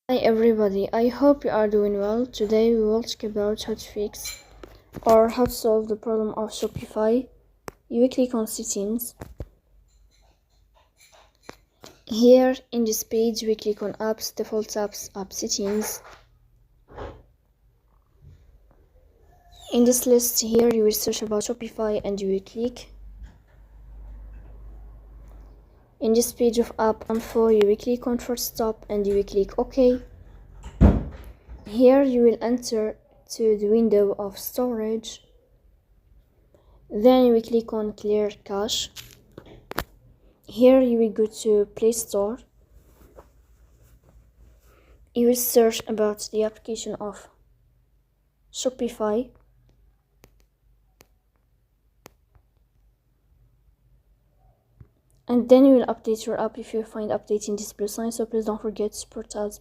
Hi everybody, I hope you are doing well. Today we will talk about how to fix or how to solve the problem of Shopify. You will click on settings. Here in this page we click on apps, default apps, app settings. In this list here you will search about Shopify and you will click. In this page of app info you will click on first stop and you will click OK. Here you will enter to the window of storage. Then you will click on clear cache. Here you will go to Play Store. You will search about the application of Shopify. And then you will update your app if you find updating this blue sign. So please don't forget to support us.